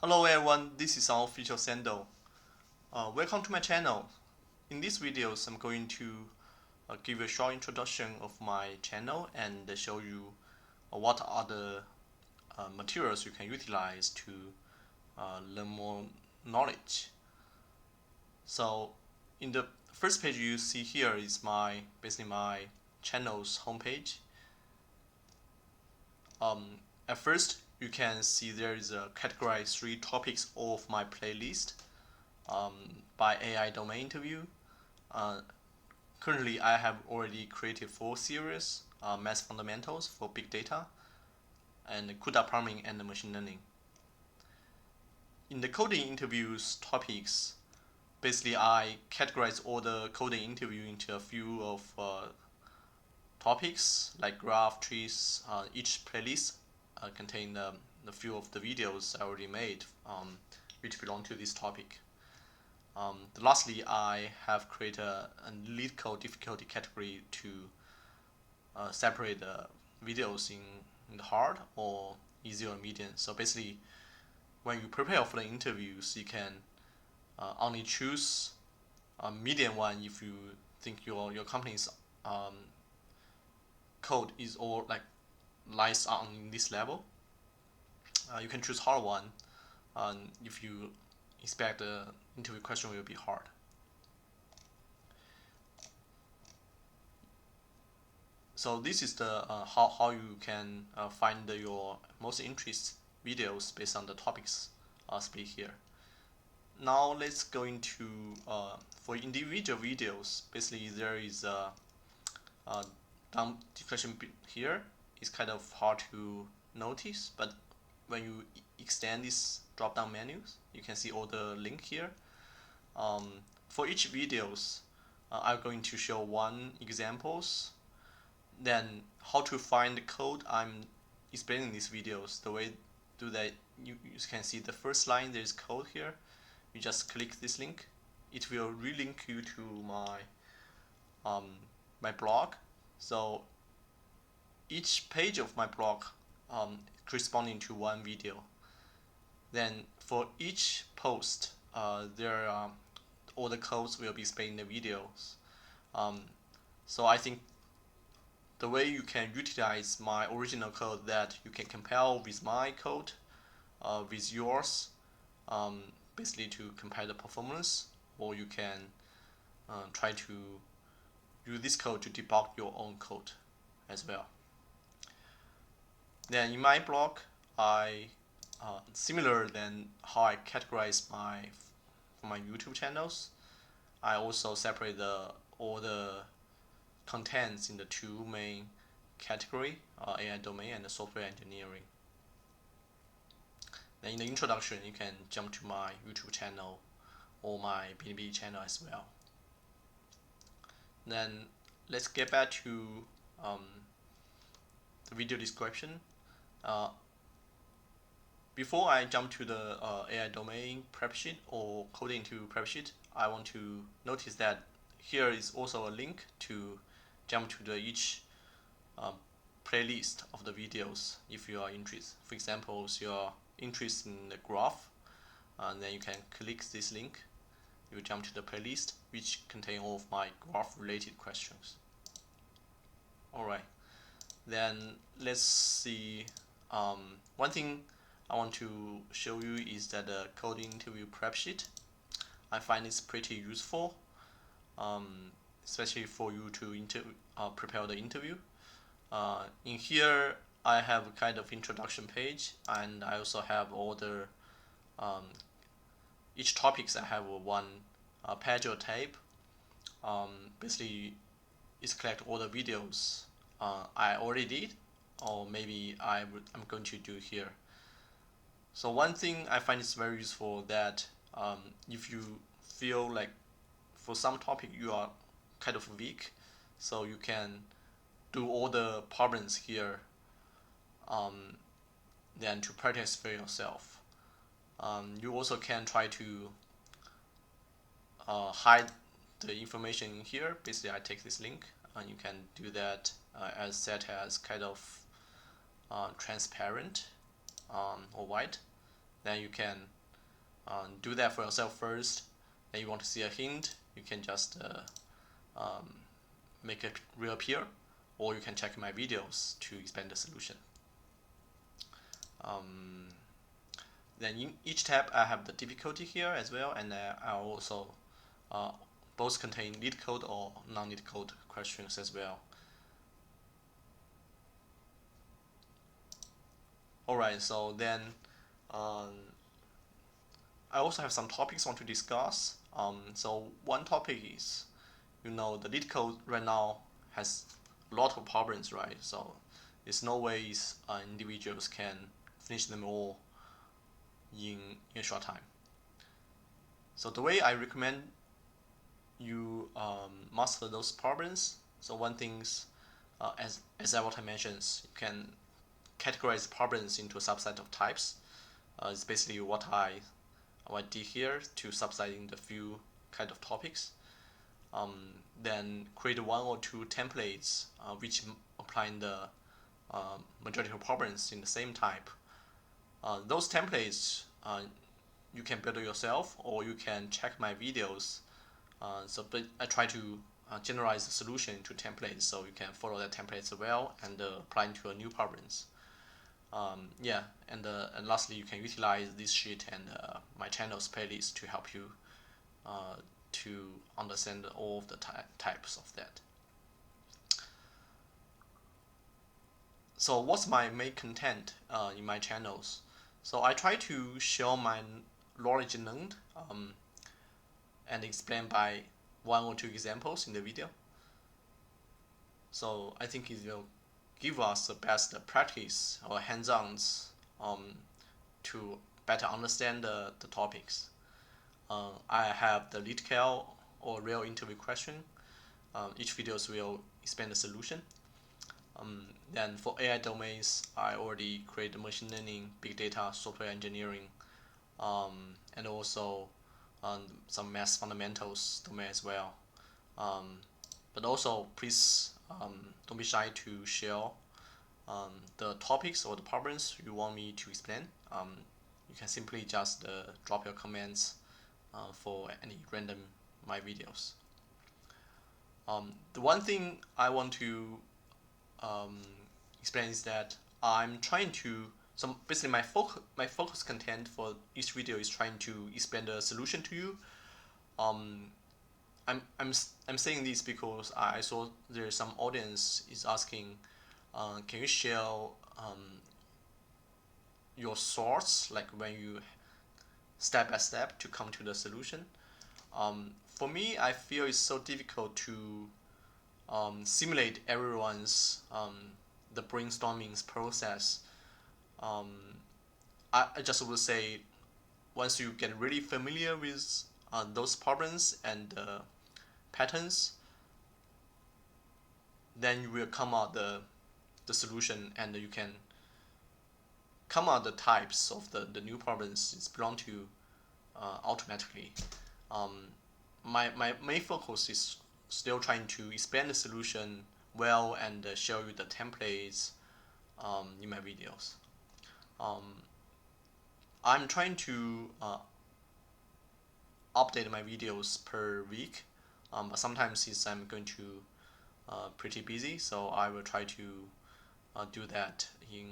Hello everyone, this is our official Sando. Welcome to my channel. In these videos, I'm going to give you a short introduction of my channel and show you what are the materials you can utilize to learn more knowledge. So, in the first page you see here is basically my channel's homepage. At first, you can see there is a categorized 3 topics of my playlist. By AI domain interview. Currently, I have already created 4 series: math fundamentals for big data, and CUDA programming and machine learning. In the coding interviews topics, basically I categorize all the coding interview into a few of topics like graph, trees. Each playlist contain a few of the videos I already made, which belong to this topic. Lastly, I have created a lead code difficulty category to separate the videos in the hard or easy or medium. So basically, when you prepare for the interviews, you can only choose a medium one if you think your company's code is all lies on this level. You can choose hard one if you expect the interview question will be hard. So this is the how you can find your most interest videos based on the topics split here. Now let's go into for individual videos. Basically, there is a down definition here. It's kind of hard to notice, but when you extend these drop-down menus, you can see all the link here. For each videos, I'm going to show one examples. Then how to find the code I'm explaining these videos. The way to do that, you can see the first line, there's code here. You just click this link. It will relink you to my blog. So each page of my blog corresponding to one video. Then for each post, there are all the codes will be explained in the videos. So I think the way you can utilize my original code, that you can compare with my code with yours, basically to compare the performance, or you can try to use this code to debug your own code as well. Then in my blog, I similar than how I categorize for my YouTube channels, I also separate all the contents in the 2 main category, AI domain and software engineering. Then in the introduction, you can jump to my YouTube channel or my Bilibili channel as well. Then let's get back to the video description. Before I jump to the AI domain prep sheet or coding to prep sheet, I want to notice that here is also a link to jump to each playlist of the videos if you are interested. For example, if you are interested in the graph, then you can click this link. You jump to the playlist which contain all of my graph related questions. Alright, then let's see. One thing I want to show you is that the coding interview prep sheet. I find it's pretty useful, especially for you to prepare the interview. In here, I have a kind of introduction page, and I also have all the each topics. I have one page or tape. Basically, it's collect all the videos I already did, or maybe I'm going to do here. So one thing I find is very useful, that if you feel like for some topic you are kind of weak, so you can do all the problems here, then to practice for yourself. You also can try to hide the information in here. Basically, I take this link, and you can do that as set as kind of transparent or white. Then you can do that for yourself first. And you want to see a hint, you can just make it reappear, or you can check my videos to expand the solution. Then in each tab I have the difficulty here as well, and I also both contain LeetCode or non-LeetCode questions as well. Alright, so then I also have some topics I want to discuss. So one topic is, the LeetCode right now has a lot of problems, right? So there's no ways individuals can finish them all in a short time. So the way I recommend you master those problems. So one thing, as I mentioned, you can categorize problems into a subset of types. It's basically what I did here to subset in the few kind of topics. Then create one or two templates which applying the majority of problems in the same type. Those templates you can build it yourself, or you can check my videos. But I try to generalize the solution into templates, so you can follow the templates well and apply into a new problems. And lastly, you can utilize this sheet and my channel's playlist to help you to understand all of the types of that. So what's my main content in my channels? So I try to share my knowledge learned and explain by one or two examples in the video. So I think it will give us the best practice or hands-ons to better understand the topics. I have the LeetCode or real interview question. Each videos will explain the solution. Then for AI domains, I already created machine learning, big data, software engineering, and also some math fundamentals domain as well. But also, please don't be shy to share the topics or the problems you want me to explain. You can simply just drop your comments for any random my videos. The one thing I want to explain is that I'm trying to, so basically my focus content for each video is trying to explain the solution to you. I'm saying this because I saw there's some audience is asking, can you share your source, like when you step by step to come to the solution? For me, I feel it's so difficult to simulate everyone's the brainstorming process. I just would say, once you get really familiar with those problems and patterns, then you will come out the solution, and you can come out the types of the new problems it's belong to automatically. My main focus is still trying to expand the solution well and show you the templates in my videos. I'm trying to update my videos per week, but sometimes since I'm going to pretty busy, so I will try to do that in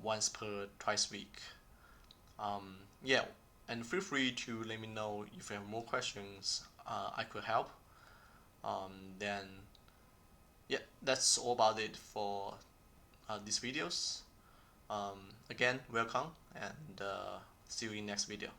once per twice week. Yeah, and feel free to let me know if you have more questions I could help. Then yeah, that's all about it for these videos. Again, welcome, and see you in next video.